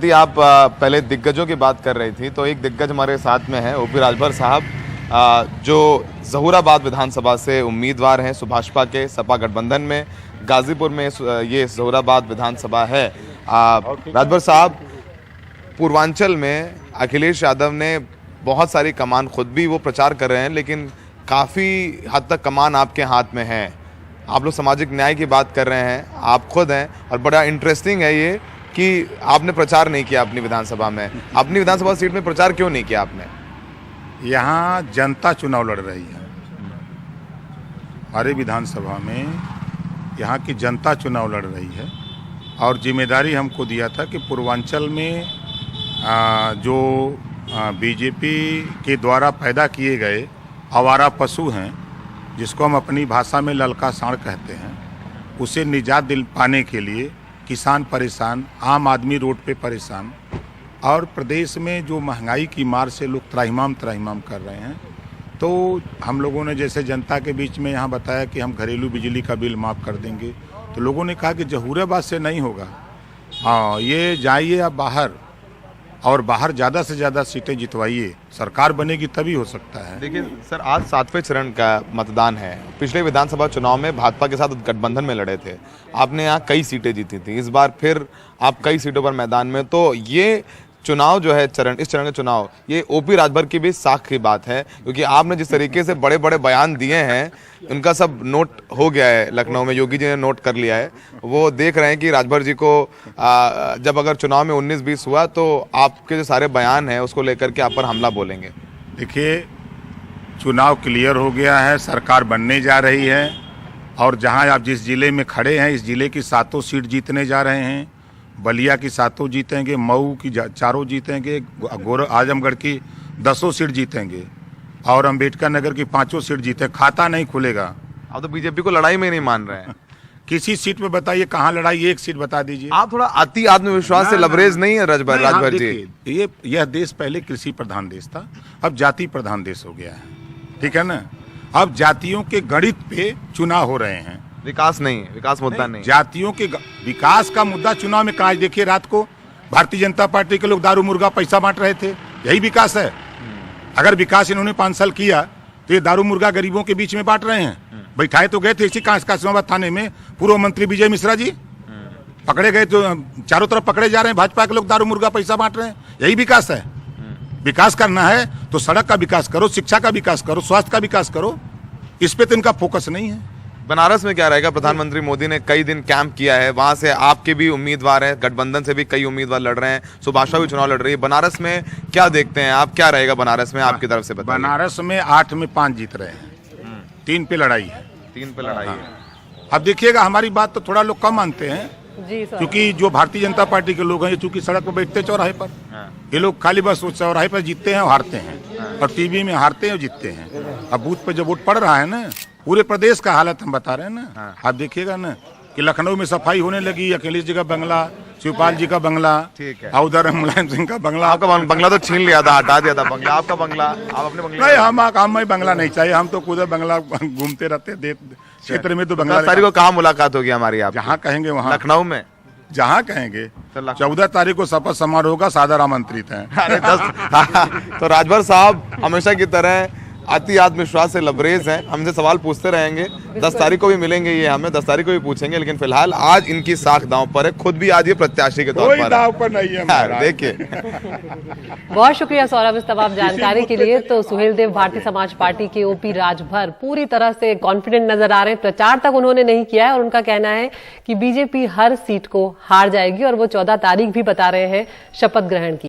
आरती, आप पहले दिग्गजों की बात कर रही थी, तो एक दिग्गज हमारे साथ में है ओपी राजभर साहब, जो जहूराबाद विधानसभा से उम्मीदवार हैं सुभाषपा के सपा गठबंधन में। गाजीपुर में ये जहूराबाद विधानसभा है। राजभर साहब, पूर्वांचल में अखिलेश यादव ने बहुत सारी कमान, खुद भी वो प्रचार कर रहे हैं, लेकिन काफ़ी हद तक कमान आपके हाथ में है। आप लोग सामाजिक न्याय की बात कर रहे हैं, आप खुद हैं, और बड़ा इंटरेस्टिंग है ये कि आपने प्रचार नहीं किया अपनी विधानसभा में। अपनी विधानसभा सीट में प्रचार क्यों नहीं किया आपने? यहाँ जनता चुनाव लड़ रही है। हमारे विधानसभा में यहाँ की जनता चुनाव लड़ रही है, और जिम्मेदारी हमको दिया था कि पूर्वांचल में जो बीजेपी के द्वारा पैदा किए गए आवारा पशु हैं, जिसको हम अपनी भाषा में ललका सांड कहते हैं, उसे निजात दिल पाने के लिए किसान परेशान, आम आदमी रोड पे परेशान, और प्रदेश में जो महंगाई की मार से लोग त्राहिमाम कर रहे हैं। तो हम लोगों ने जैसे जनता के बीच में यहाँ बताया कि हम घरेलू बिजली का बिल माफ़ कर देंगे, तो लोगों ने कहा कि जहूराबाद से नहीं होगा, हाँ ये जाइए आप बाहर, और बाहर ज़्यादा से ज़्यादा सीटें जितवाइए, सरकार बनेगी तभी हो सकता है। देखिए सर, आज 7वें चरण का मतदान है। पिछले विधानसभा चुनाव में भाजपा के साथ गठबंधन में लड़े थे, आपने यहाँ कई सीटें जीती थी। इस बार फिर आप कई सीटों पर मैदान में, तो ये चुनाव जो है इस चरण का चुनाव, ये ओपी राजभर की भी साख की बात है, क्योंकि आपने जिस तरीके से बड़े बड़े बयान दिए हैं, उनका सब नोट हो गया है लखनऊ में, योगी जी ने नोट कर लिया है। वो देख रहे हैं कि राजभर जी को जब अगर चुनाव में 19-20 हुआ तो आपके जो सारे बयान हैं उसको लेकर के आप पर हमला बोलेंगे। देखिए, चुनाव क्लियर हो गया है, सरकार बनने जा रही है, और जहां आप जिस जिले में खड़े हैं, इस जिले की 7 सीट जीतने जा रहे हैं। बलिया की 7 जीतेंगे, मऊ की 4 जीतेंगे, आजमगढ़ की 10 सीट जीतेंगे, और अंबेडकर नगर की 5 सीट जीते। खाता नहीं खुलेगा। आप तो बीजेपी को लड़ाई में नहीं मान रहे हैं। किसी सीट पे बताइए कहाँ लड़ाई, एक सीट बता दीजिए। आप थोड़ा अति आत्मविश्वास से लबरेज नहीं है राजभर जी। यह देश पहले कृषि प्रधान देश था, अब जाति प्रधान देश हो गया है, ठीक है ना। अब जातियों के गणित पे चुनाव हो रहे हैं, विकास नहीं है, विकास मुद्दा नहीं। जातियों के विकास का मुद्दा चुनाव में कहा। देखिए, रात को भारतीय जनता पार्टी के लोग दारू मुर्गा पैसा बांट रहे थे, यही विकास है। अगर विकास इन्होंने 5 साल किया तो ये दारू मुर्गा गरीबों के बीच में बांट रहे हैं। बैठाए तो गए थे इसी काशिमाबाद थाने में पूर्व मंत्री विजय मिश्रा जी, पकड़े गए तो चारों तरफ पकड़े जा रहे हैं। भाजपा के लोग दारू मुर्गा पैसा बांट रहे हैं, यही विकास है। विकास करना है तो सड़क का विकास करो, शिक्षा का विकास करो, स्वास्थ्य का विकास करो। इस पे तो इनका फोकस नहीं है। बनारस में क्या रहेगा? प्रधानमंत्री मोदी ने कई दिन कैंप किया है, वहां से आपके भी उम्मीदवार हैं, गठबंधन से भी कई उम्मीदवार लड़ रहे हैं, सुभाषपा भी चुनाव लड़ रही है। बनारस में क्या देखते हैं आप, क्या रहेगा बनारस में आपकी तरफ से बताइए? बनारस में 8 में 5 जीत रहे हैं, 3 पे लड़ाई है। 3 पे लड़ाई है। अब देखिएगा, हमारी बात तो थोड़ा लोग कम मानते हैं जी, क्योंकि जो भारतीय जनता पार्टी के लोग हैं, ये चूंकि सड़क पर बैठते चौराहे पर, ये लोग खाली बस चौराहे पर जीतते हैं और हारते हैं, और टीवी में हारते हैं और जीतते हैं। अब बूथ पे जब वोट पड़ रहा है ना, पूरे प्रदेश का हालत हम बता रहे हैं ना। आप देखिएगा ना कि लखनऊ में सफाई होने लगी, अखिलेश जी का बंगला, शिवपाल जी का बंगला, उधर मुलायम सिंह का बंगला। आपका बंगला तो छीन लिया था, हटा दिया था बंगला। आपका बंगला, आप अपने बंगला? नहीं, हमें बंगला नहीं चाहिए, हम तो खुद बंगला घूमते रहते क्षेत्र में। तो बंगला तारीख को कहाँ मुलाकात होगी हमारी? आप जहाँ कहेंगे वहाँ, लखनऊ में जहाँ कहेंगे। 14 तारीख को शपथ समारोह का सादर आमंत्रित है। अरे 10 तो राजभर साहब हमेशा की तरह अति आत्मविश्वास से लबरेज हैं, हमसे सवाल पूछते रहेंगे। 10 तारीख को भी मिलेंगे, ये हमें 10 तारीख को भी पूछेंगे, लेकिन फिलहाल आज इनकी साख दांव पर है। खुद भी आज ये प्रत्याशी के तौर पर दांव पर नहीं है। देखिए, बहुत शुक्रिया सौरभ इस तमाम जानकारी के लिए। तो सुहेल देव भारतीय समाज पार्टी के ओपी राजभर पूरी तरह से कॉन्फिडेंट नजर आ रहे हैं। प्रचार तक उन्होंने नहीं किया है, और उनका कहना है कि बीजेपी हर सीट को हार जाएगी, और वो 14 तारीख भी बता रहे हैं शपथ ग्रहण की।